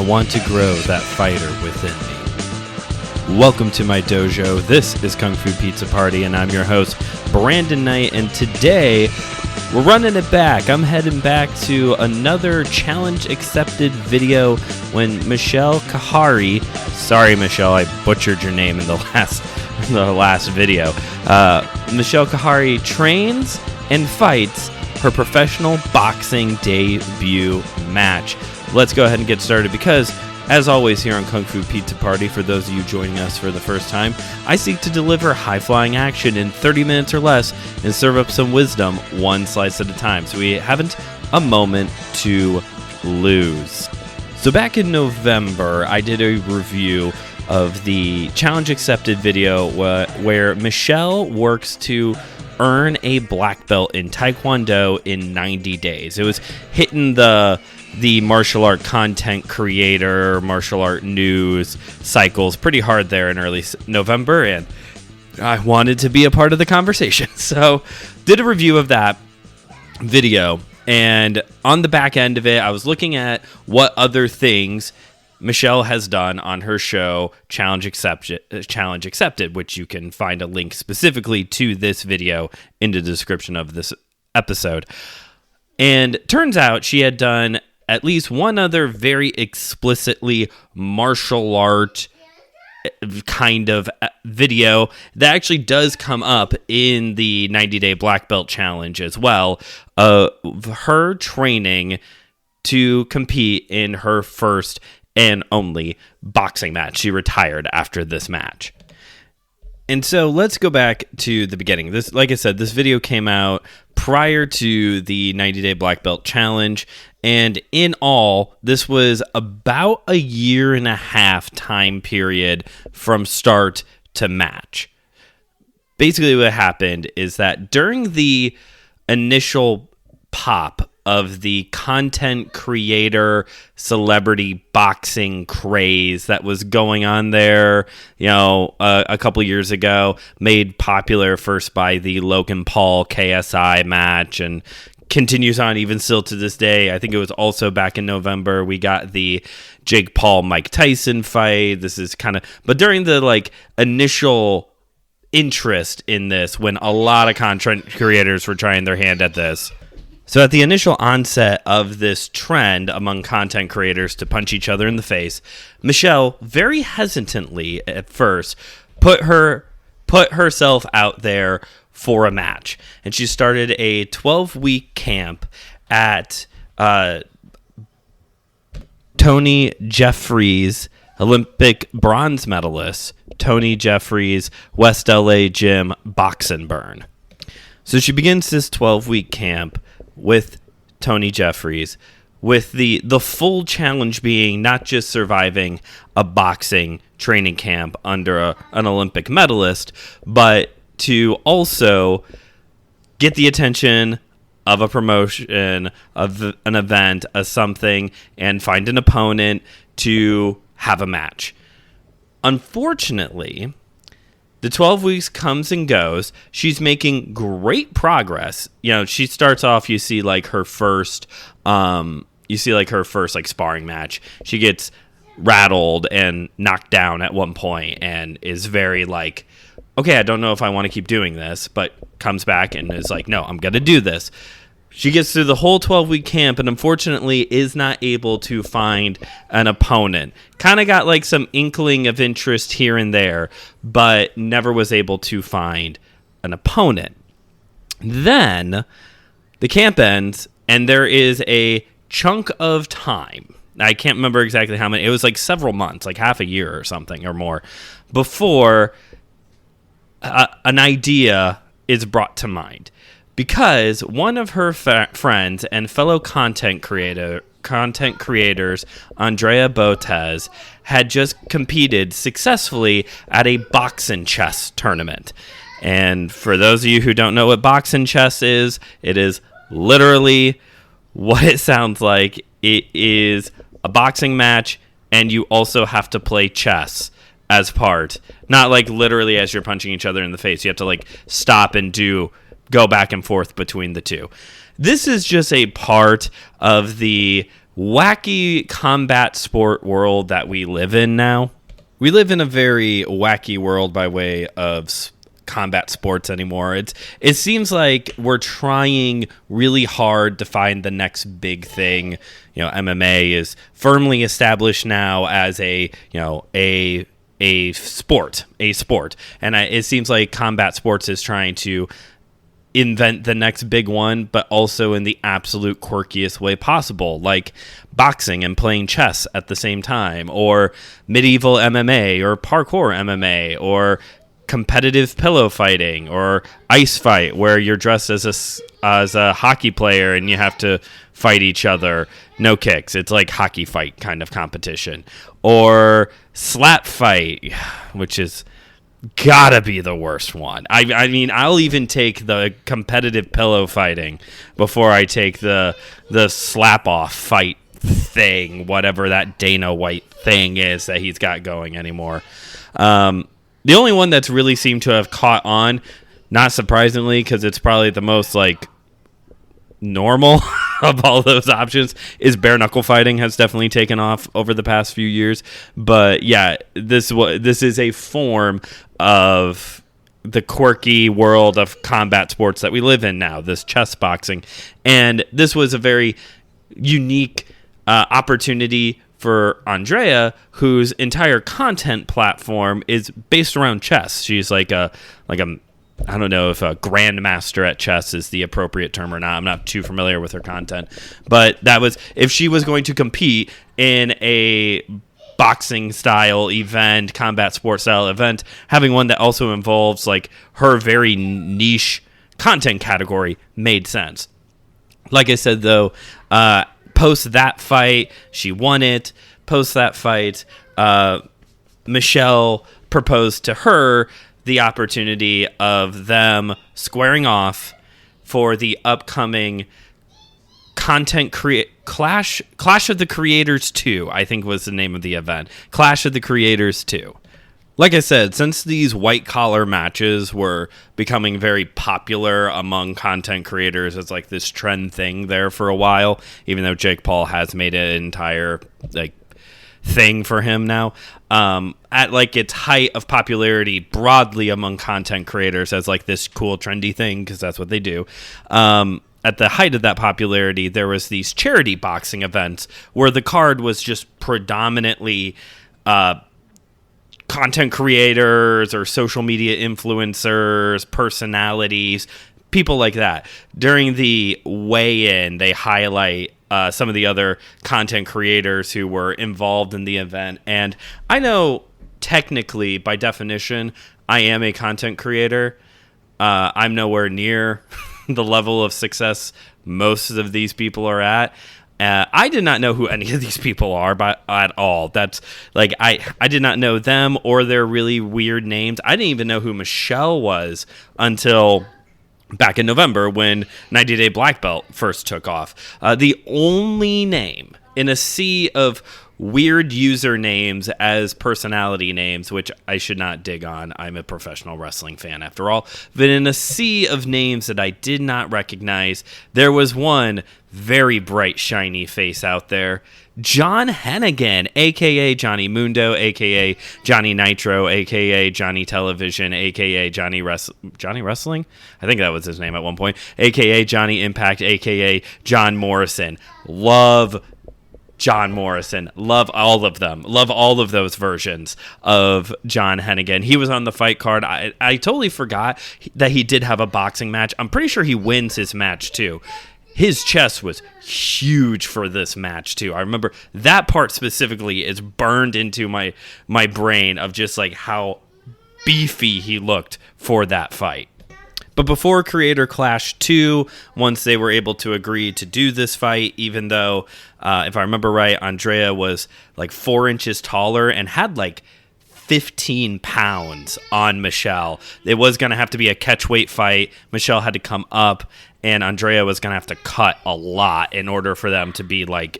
want to grow that fighter within me. Welcome to my dojo. This is Kung Fu Pizza Party, and I'm your host, Brandon Knight, and today we're running it back. I'm heading back to another challenge accepted video when Michelle Khare, sorry Michelle, I butchered your name in the last video. Michelle Khare trains and fights her professional boxing debut match. Let's go ahead and get started because, as always here on Kung Fu Pizza Party, for those of you joining us for the first time, I seek to deliver high-flying action in 30 minutes or less and serve up some wisdom one slice at a time, so we haven't a moment to lose. So back in November, I did a review of the challenge accepted video where Michelle works to earn a black belt in Taekwondo in 90 days. It was hitting the martial art content creator, martial art news cycles pretty hard there in early November, and I wanted to be a part of the conversation. So did a review of that video, and on the back end of it, I was looking at what other things Michelle has done on her show, Challenge Accepted, which you can find a link specifically to this video in the description of this episode. And turns out she had done at least one other very explicitly martial art kind of video that actually does come up in the 90-day black belt challenge as well, her training to compete in her first and only boxing match. She retired after this match. And so let's go back to the beginning. This, like I said, this video came out prior to the 90-day black belt challenge, and in all, this was about a year and a half time period from start to match. Basically what happened is that during the initial pop of the content creator celebrity boxing craze that was going on there, a couple years ago, made popular first by the Logan Paul KSI match and continues on even still to this day. I think it was also back in November, we got the Jake Paul Mike Tyson fight. This is but during the initial interest in this, when a lot of content creators were trying their hand at this. So at the initial onset of this trend among content creators to punch each other in the face, Michelle very hesitantly at first put herself out there for a match. And she started a 12-week camp at Tony Jefferies, Olympic bronze medalist, Tony Jefferies, West LA Gym, Box and Burn. So she begins this 12-week camp with Tony Jefferies, with the full challenge being not just surviving a boxing training camp under an Olympic medalist, but to also get the attention of a promotion, of an event, of something, and find an opponent to have a match. Unfortunately, the 12 weeks comes and goes. She's making great progress. She starts off, you see her first sparring match. She gets rattled and knocked down at one point and is very okay, I don't know if I want to keep doing this, but comes back and is no, I'm going to do this. She gets through the whole 12-week camp and unfortunately is not able to find an opponent. Kind of got some inkling of interest here and there, but never was able to find an opponent. Then the camp ends and there is a chunk of time. I can't remember exactly how many. It was several months, half a year or something or more, before an idea is brought to mind. Because one of her friends and fellow content creators, Andrea Botez, had just competed successfully at a boxing chess tournament. And for those of you who don't know what boxing chess is, it is literally what it sounds like. It is a boxing match, and you also have to play chess as part. Not literally as you're punching each other in the face. You have to stop and go back and forth between the two. This is just a part of the wacky combat sport world that we live in now. We live in a very wacky world by way of combat sports anymore. It seems like we're trying really hard to find the next big thing. MMA is firmly established now as a sport, and it seems like combat sports is trying to invent the next big one, but also in the absolute quirkiest way possible, like boxing and playing chess at the same time, or medieval MMA, or parkour MMA, or competitive pillow fighting, or ice fight where you're dressed as a hockey player and you have to fight each other. No kicks. It's like hockey fight kind of competition. Or slap fight, which is gotta be the worst one. I mean, I'll even take the competitive pillow fighting before I take the slap off fight thing, whatever that Dana White thing is that he's got going anymore. The only one that's really seemed to have caught on, not surprisingly, because it's probably the most normal of all those options, is bare knuckle fighting. Has definitely taken off over the past few years. But yeah, this is a form of the quirky world of combat sports that we live in now, this chess boxing. And this was a very unique opportunity for Andrea, whose entire content platform is based around chess. She's like a I don't know if a grandmaster at chess is the appropriate term or not. I'm not too familiar with her content. But that was, if she was going to compete in a boxing style event, combat sports style event, having one that also involves like her very niche content category made sense. Like I said, though, post that fight, she won it. Post that fight, Michelle proposed to her the opportunity of them squaring off for the upcoming Clash of the Creators 2, I think was the name of the event. Clash of the Creators 2. Like I said, since these white-collar matches were becoming very popular among content creators as like this trend thing there for a while, even though Jake Paul has made an entire thing for him now, at like its height of popularity broadly among content creators as like this cool trendy thing, because that's what they do. At the height of that popularity, there was these charity boxing events where the card was just predominantly content creators or social media influencers, personalities, people like that. During the weigh-in, they highlight some of the other content creators who were involved in the event. And I know technically, by definition, I am a content creator. I'm nowhere near the level of success most of these people are at. I did not know who any of these people are at all. That's like, I did not know them or their really weird names. I didn't even know who Michelle was until back in November when 90 Day Black Belt first took off. The only name in a sea of weird usernames as personality names, which I should not dig on. I'm a professional wrestling fan after all. But in a sea of names that I did not recognize, there was one very bright, shiny face out there. John Hennigan, a.k.a. Johnny Mundo, a.k.a. Johnny Nitro, a.k.a. Johnny Television, a.k.a. Johnny Wrestling? I think that was his name at one point. A.k.a. Johnny Impact, a.k.a. John Morrison. Love John Morrison. Love all of them. Love all of those versions of John Hennigan. He was on the fight card. I totally forgot that he did have a boxing match. I'm pretty sure he wins his match, too. His chest was huge for this match, too. I remember that part specifically is burned into my brain of just like how beefy he looked for that fight. But before Creator Clash 2, once they were able to agree to do this fight, even though, if I remember right, Andrea was like 4 inches taller and had like 15 pounds on Michelle. It was going to have to be a catch weight fight. Michelle had to come up, and Andrea was going to have to cut a lot in order for them to be like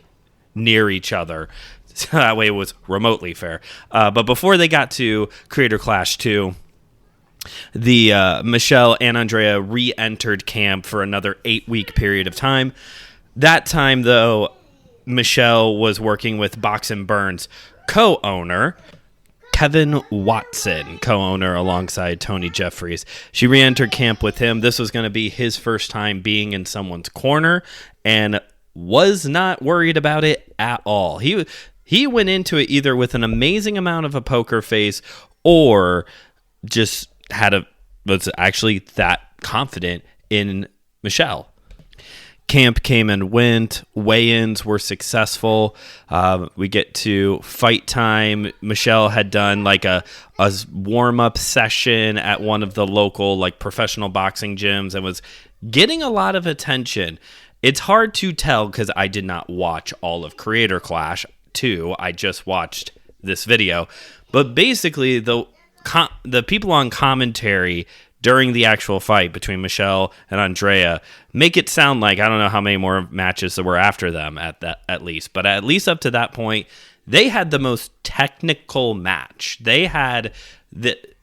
near each other. So that way it was remotely fair. But before they got to Creator Clash 2, the Michelle and Andrea re-entered camp for another 8-week period of time. That time, though, Michelle was working with Box and Burns co-owner Kevin Watson, co-owner alongside Tony Jefferies. She re-entered camp with him. This was going to be his first time being in someone's corner and was not worried about it at all. He went into it either with an amazing amount of a poker face or just was actually that confident in Michelle. Camp came and went. Weigh-ins were successful. We get to fight time. Michelle had done like a warm-up session at one of the local like professional boxing gyms and was getting a lot of attention. It's hard to tell because I did not watch all of Creator Clash 2. I just watched this video. But basically, the people on commentary during the actual fight between Michelle and Andrea make it sound like, I don't know how many more matches there were after them at least, but at least up to that point, they had the most technical match. They had it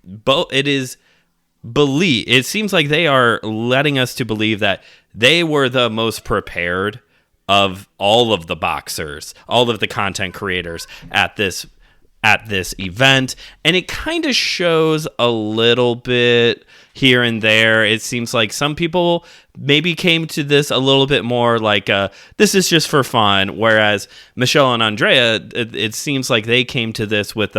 seems like they are letting us to believe that they were the most prepared of all of the boxers, all of the content creators at this event, and it kind of shows a little bit here and there. It seems like some people maybe came to this a little bit more like this is just for fun, whereas Michelle and Andrea, it seems like they came to this with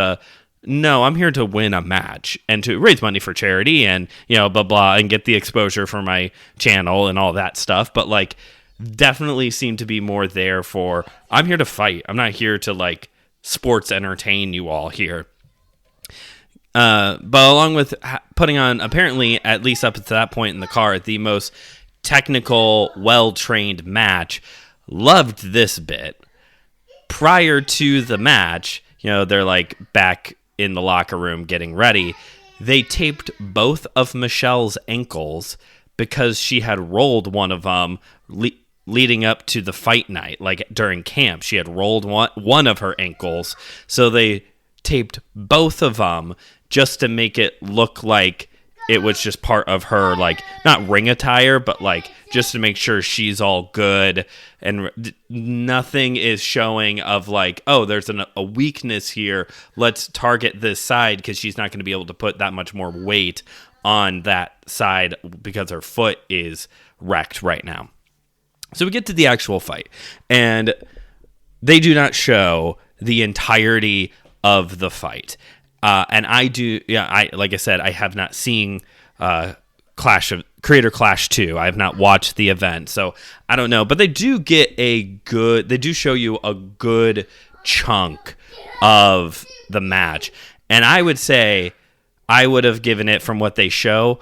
no, I'm here to win a match and to raise money for charity and, blah, blah, and get the exposure for my channel and all that stuff. But like, definitely seem to be more there for, I'm here to fight. I'm not here to like sports entertain you all here. But along with putting on, apparently, at least up to that point in the card, the most technical, well-trained match, loved this bit. Prior to the match, they're like back in the locker room getting ready. They taped both of Michelle's ankles because she had rolled one of them leading up to the fight night, like during camp. She had rolled one of her ankles, so they taped both of them just to make it look like it was just part of her, like, not ring attire, but like just to make sure she's all good, and nothing is showing of like, oh, there's a weakness here, let's target this side because she's not going to be able to put that much more weight on that side because her foot is wrecked right now. So we get to the actual fight, and they do not show the entirety of the fight. And like I said, I have not seen Creator Clash 2. I have not watched the event, so I don't know. But they do show you a good chunk of the match. And I would say I would have given it, from what they show,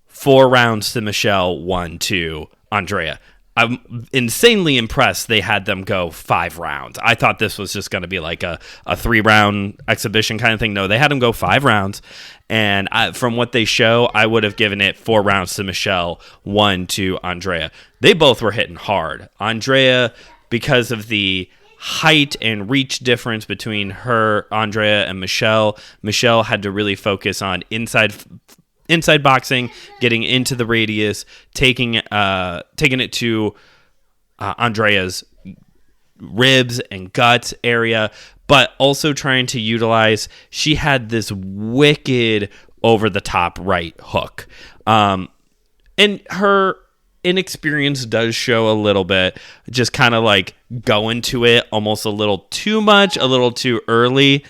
4 rounds to Michelle, 1 to Andrea. I'm insanely impressed they had them go 5 rounds. I thought this was just going to be like a 3-round exhibition kind of thing. No, they had them go 5 rounds. And from what they show, I would have given it 4 rounds to Michelle, 1 to Andrea. They both were hitting hard. Andrea, because of the height and reach difference between Andrea and Michelle had to really focus on inside boxing, getting into the radius, taking it to Andrea's ribs and guts area, but also trying to utilize, she had this wicked over-the-top right hook. And her inexperience does show a little bit, just kind of like going to it almost a little too much, a little too early,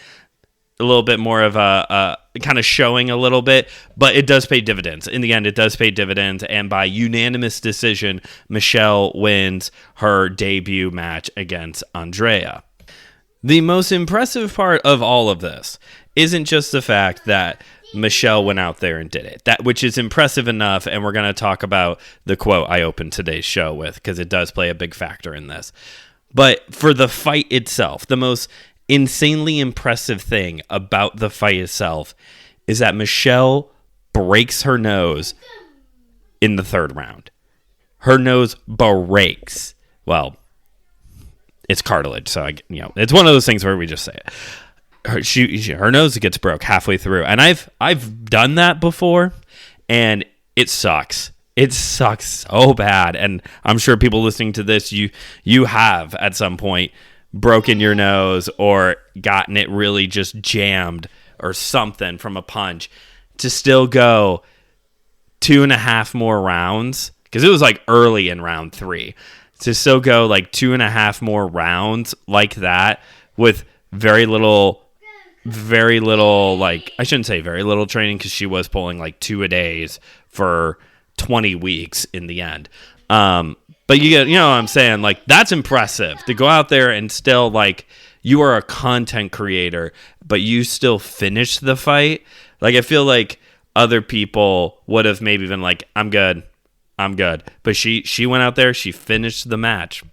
a little bit more of a kind of showing a little bit, but it does pay dividends. In the end, it does pay dividends, and by unanimous decision, Michelle wins her debut match against Andrea. The most impressive part of all of this isn't just the fact that Michelle went out there and did it, which is impressive enough, and we're going to talk about the quote I opened today's show with, because it does play a big factor in this. But for the fight itself, the most insanely impressive thing about the fight itself is that Michelle breaks her nose in the 3rd round. Her nose breaks. Well, it's cartilage, so it's one of those things where we just say it. Her nose gets broke halfway through, and I've done that before, and it sucks. It sucks so bad. And I'm sure people listening to this, you have at some point broken your nose or gotten it really just jammed or something from a punch, to still go 2.5 more rounds, because it was like early in round 3, to still go like 2.5 more rounds like that with very little, like, I shouldn't say very little training, because she was pulling like 2-a-days for 20 weeks in the end. But you know what I'm saying? Like, that's impressive to go out there and still, like, you are a content creator, but you still finish the fight. Like, I feel like other people would have maybe been like, I'm good. But she went out there, she finished the match.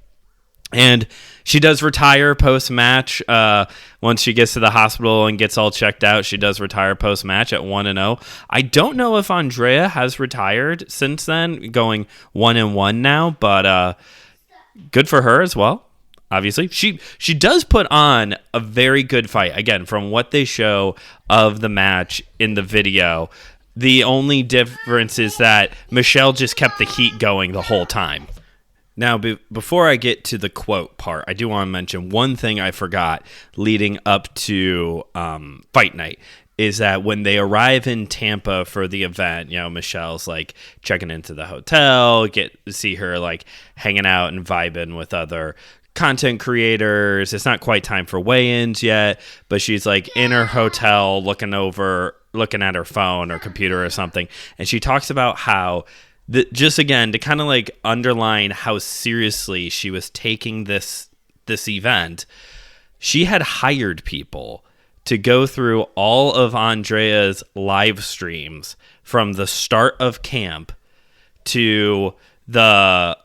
And she does retire post-match. Once she gets to the hospital and gets all checked out, she does retire post-match at 1-0. I don't know if Andrea has retired since then, going 1-1 now, but good for her as well. Obviously, she does put on a very good fight. Again, from what they show of the match in the video, the only difference is that Michelle just kept the heat going the whole time. Now, before I get to the quote part, I do want to mention one thing I forgot leading up to fight night, is that when they arrive in Tampa for the event, you know, Michelle's like checking into the hotel, get to see her like hanging out and vibing with other content creators. It's not quite time for weigh-ins yet, but she's like in her hotel looking at her phone or computer or something, and she talks about how, just again to kind of like underline how seriously she was taking this event, she had hired people to go through all of Andrea's live streams from the start of camp to the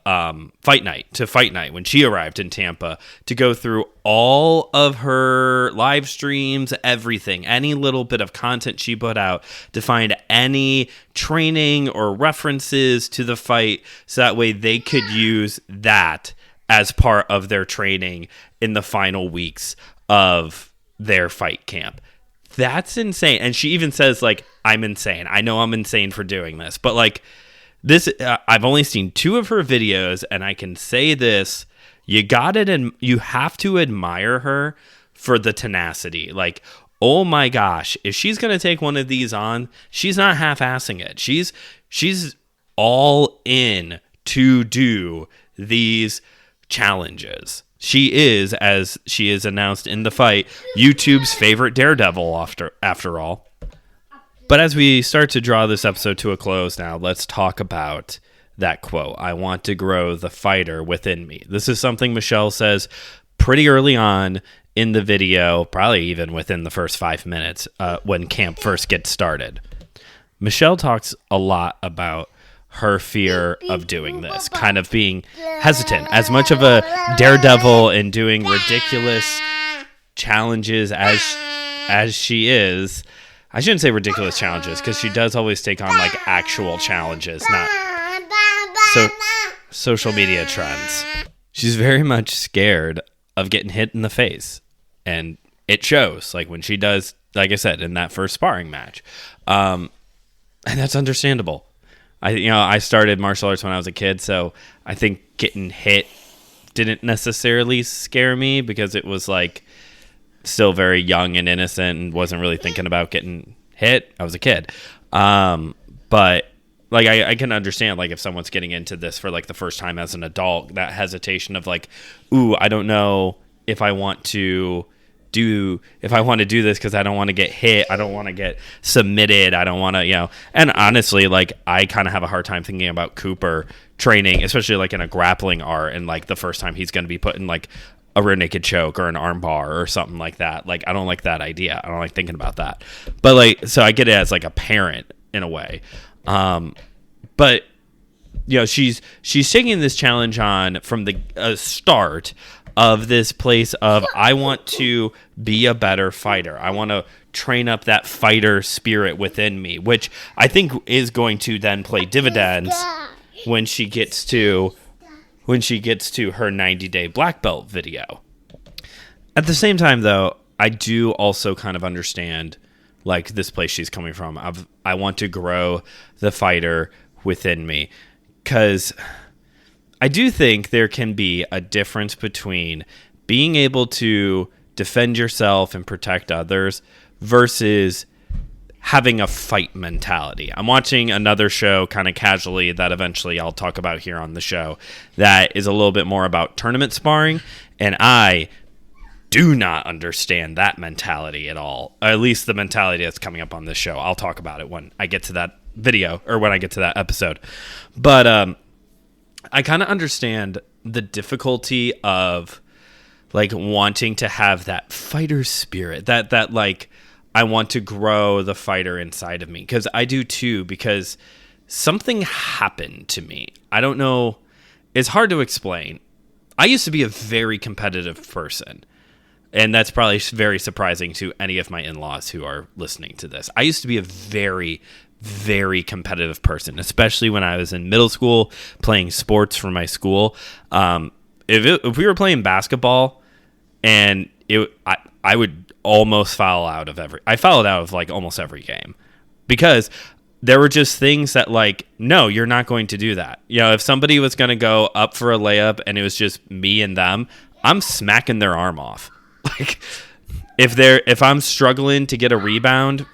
fight night when she arrived in Tampa, to go through all of her live streams, everything, any little bit of content she put out, to find any training or references to the fight, so that way they could use that as part of their training in the final weeks of their fight camp. That's insane. And she even says, like, I'm insane. I know I'm insane for doing this, but like, this, I've only seen 2 of her videos, and I can say this: you got it, and you have to admire her for the tenacity. Like, oh my gosh, if she's gonna take one of these on, she's not half-assing it. She's all in to do these challenges. She is, as she is announced in the fight, YouTube's favorite daredevil after all. But as we start to draw this episode to a close now, let's talk about that quote. I want to grow the fighter within me. This is something Michelle says pretty early on in the video, probably even within the first 5 minutes when camp first gets started. Michelle talks a lot about her fear of doing this, kind of being hesitant. As much of a daredevil and doing ridiculous challenges as she is, I shouldn't say ridiculous challenges, because she does always take on like actual challenges, not social media trends. She's very much scared of getting hit in the face, and it shows, like when she does, like I said, in that first sparring match, and that's understandable. I started martial arts when I was a kid, so I think getting hit didn't necessarily scare me, because it was like still very young and innocent and wasn't really thinking about getting hit. I was a kid. But like, I can understand, like, if someone's getting into this for like the first time as an adult, that hesitation of like, ooh, I don't know if I want to do this, because I don't want to get hit. I don't want to get submitted. I don't want to, and honestly, like, I kind of have a hard time thinking about Cooper training, especially like in a grappling art, and like the first time he's going to be put in like a rear naked choke or an arm bar or something like that. Like, I don't like that idea. I don't like thinking about that. But like, so I get it as like a parent in a way. But she's taking this challenge on from the start of this place of, I want to be a better fighter. I want to train up that fighter spirit within me, which I think is going to then play dividends when she gets to her 90-day black belt video. At the same time, though, I do also kind of understand like this place she's coming from. I want to grow the fighter within me. because I do think there can be a difference between being able to defend yourself and protect others versus having a fight mentality. I'm watching another show kind of casually that eventually I'll talk about here on the show that is a little bit more about tournament sparring, and I do not understand that mentality at all. At least the mentality that's coming up on this show. I'll talk about it when I get to that video or when I get to that episode. But I kind of understand the difficulty of like wanting to have that fighter spirit, that like I want to grow the fighter inside of me, because I do too, because something happened to me. I don't know. It's hard to explain. I used to be a very competitive person, and that's probably very surprising to any of my in-laws who are listening to this. I used to be a very, very competitive person, especially when I was in middle school playing sports for my school. If we were playing basketball, and I would almost foul out of I fouled out of like almost every game, because there were just things that like, no, you're not going to do that. You know, if somebody was going to go up for a layup and it was just me and them, I'm smacking their arm off. Like if I'm struggling to get a rebound,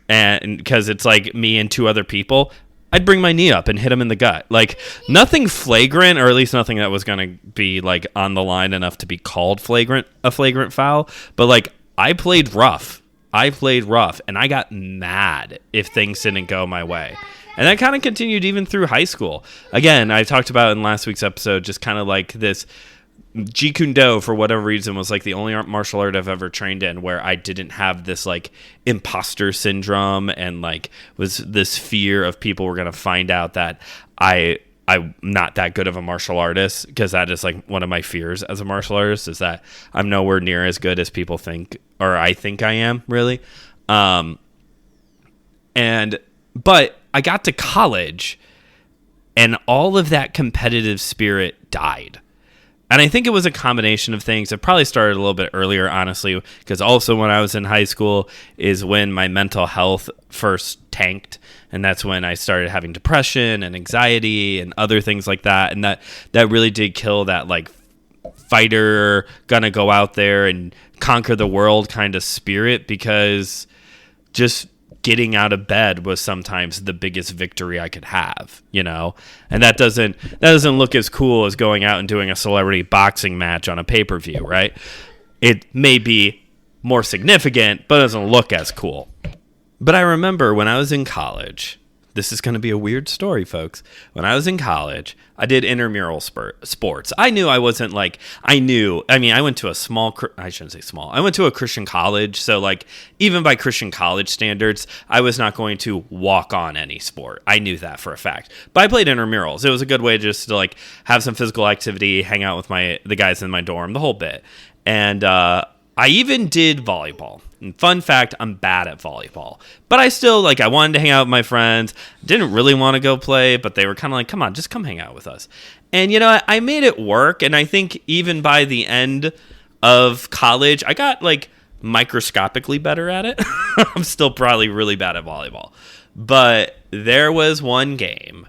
and because it's like me and two other people, I'd bring my knee up and hit him in the gut. Like nothing flagrant, or at least nothing that was going to be like on the line enough to be called a flagrant foul. But like I played rough, and I got mad if things didn't go my way. And that kind of continued even through high school. Again, I talked about in last week's episode, just kind of like this Jeet Kune Do, for whatever reason, was like the only martial art I've ever trained in where I didn't have this like imposter syndrome and like was this fear of people were going to find out that I'm not that good of a martial artist, because that is like one of my fears as a martial artist, is that I'm nowhere near as good as people think, or I think I am, really. But I got to college and all of that competitive spirit died. And I think it was a combination of things. It probably started a little bit earlier, honestly, because also when I was in high school is when my mental health first tanked. And that's when I started having depression and anxiety and other things like that. And that really did kill that like fighter, gonna go out there and conquer the world kind of spirit, because just getting out of bed was sometimes the biggest victory I could have, you know? And that doesn't look as cool as going out and doing a celebrity boxing match on a pay-per-view, right? It may be more significant, but it doesn't look as cool. But I remember when I was in college, this is going to be a weird story, folks. When I was in college, I did intramural sports. I knew I wasn't like, I went to a I shouldn't say small. I went to a Christian college. So like, even by Christian college standards, I was not going to walk on any sport. I knew that for a fact. But I played intramurals. It was a good way just to like have some physical activity, hang out with the guys in my dorm, the whole bit. And I even did volleyball. And fun fact, I'm bad at volleyball. But I still, I wanted to hang out with my friends. Didn't really want to go play, but they were kind of like, come on, just come hang out with us. And, I made it work. And I think even by the end of college, I got, microscopically better at it. I'm still probably really bad at volleyball. But there was one game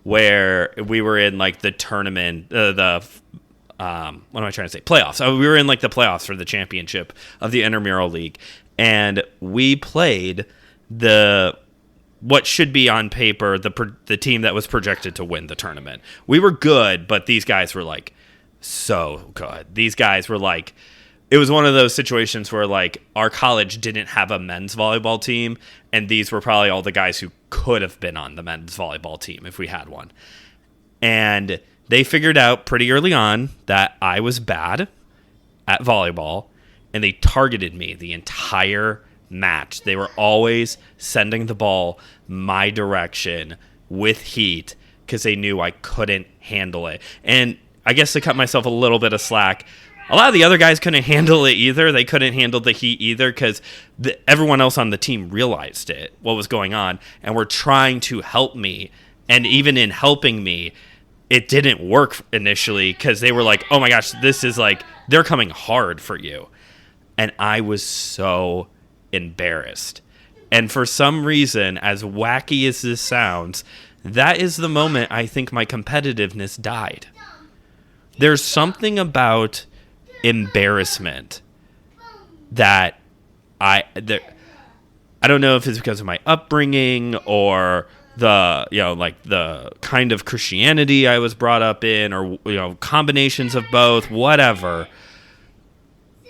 where we were in, the tournament, what am I trying to say? Playoffs. We were in the playoffs for the championship of the intramural league, and we played what should be on paper the team that was projected to win the tournament. We were good, but these guys were so good. These guys were it was one of those situations where our college didn't have a men's volleyball team, and these were probably all the guys who could have been on the men's volleyball team if we had one. And they figured out pretty early on that I was bad at volleyball, and they targeted me the entire match. They were always sending the ball my direction with heat because they knew I couldn't handle it. And I guess to cut myself a little bit of slack, a lot of the other guys couldn't handle it either. They couldn't handle the heat either because everyone else on the team realized what was going on, and were trying to help me. And even in helping me, it didn't work initially because they were like, oh my gosh, this is they're coming hard for you. And I was so embarrassed. And for some reason, as wacky as this sounds, that is the moment I think my competitiveness died. There's something about embarrassment that I don't know if it's because of my upbringing or the kind of Christianity I was brought up in, or combinations of both, whatever.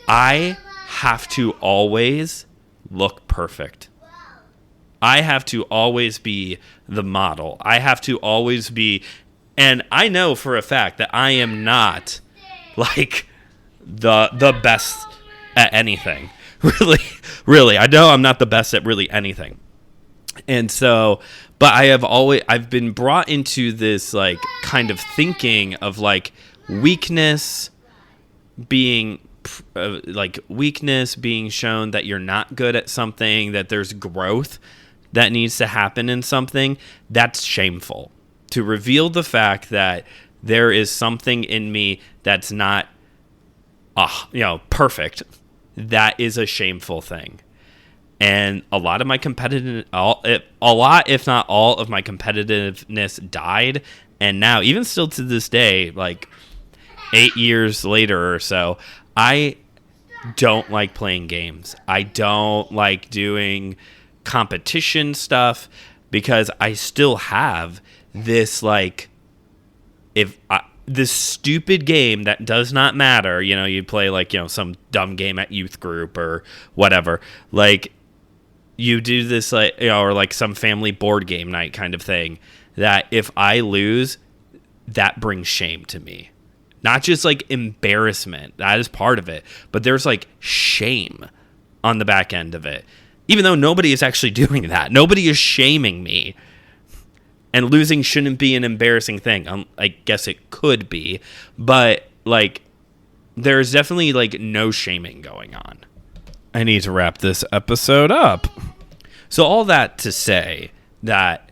I have to always look perfect. I have to always be the model. I have to always be, and I know for a fact that I am not like the best at anything. Really, I know I'm not the best at really anything. And so, but I've been brought into this like kind of thinking of like weakness being shown, that you're not good at something, that there's growth that needs to happen in something. That's shameful. To reveal the fact that there is something in me that's not perfect, that is a shameful thing. And a lot of my if not all of my competitiveness died. And now, even still to this day, like 8 years later or so, I don't like playing games. I don't like doing competition stuff, because I still have this this stupid game that does not matter. You play some dumb game at youth group or whatever. Like, you do this or like some family board game night kind of thing, that if I lose, that brings shame to me. Not just like embarrassment, that is part of it, but there's like shame on the back end of it. Even though nobody is actually doing that. Nobody is shaming me. And losing shouldn't be an embarrassing thing. I guess it could be, but like there's definitely like no shaming going on. I need to wrap this episode up. So all that to say that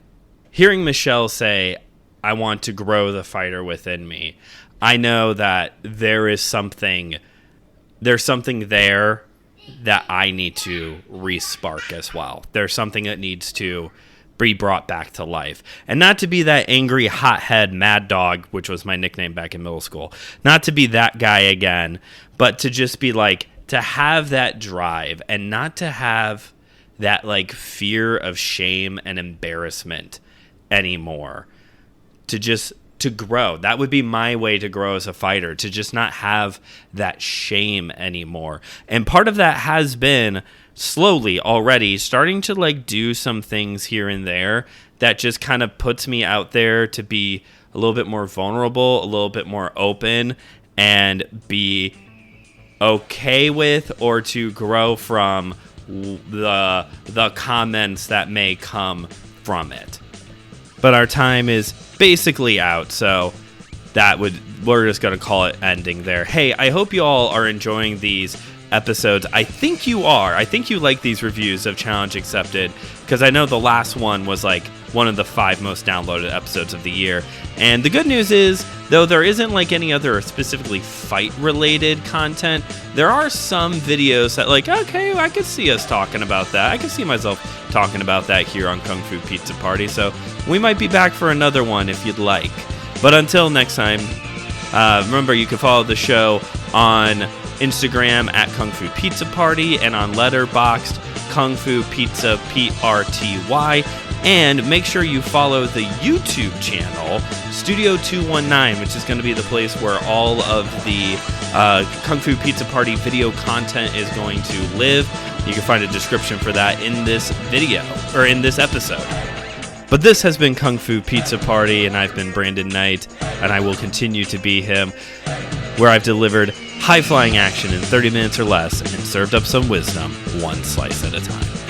hearing Michelle say, I want to grow the fighter within me, I know that there's something there that I need to re-spark as well. There's something that needs to be brought back to life. And not to be that angry, hothead, mad dog, which was my nickname back in middle school. Not to be that guy again, but to just be like, to have that drive and not to have that like fear of shame and embarrassment anymore. To grow. That would be my way to grow as a fighter, to just not have that shame anymore. And part of that has been slowly already starting to like do some things here and there that just kind of puts me out there to be a little bit more vulnerable, a little bit more open, and be okay with, or to grow from the comments that may come from it. But our time is basically out, so we're just going to call it ending there. Hey, I hope you all are enjoying these episodes. I think you are. I think you like these reviews of Challenge Accepted, because I know the last one was like one of the 5 most downloaded episodes of the year. And the good news is, though there isn't like any other specifically fight-related content, there are some videos that like, okay, I could see us talking about that. I could see myself talking about that here on Kung Fu Pizza Party. So we might be back for another one if you'd like. But until next time, remember you can follow the show on Instagram at Kung Fu Pizza Party, and on Letterboxd, KungFuPizzaPrty. And make sure you follow the YouTube channel, Studio 219, which is going to be the place where all of the Kung Fu Pizza Party video content is going to live. You can find a description for that in this video, or in this episode. But this has been Kung Fu Pizza Party, and I've been Brandon Knight, and I will continue to be him, where I've delivered high-flying action in 30 minutes or less and served up some wisdom one slice at a time.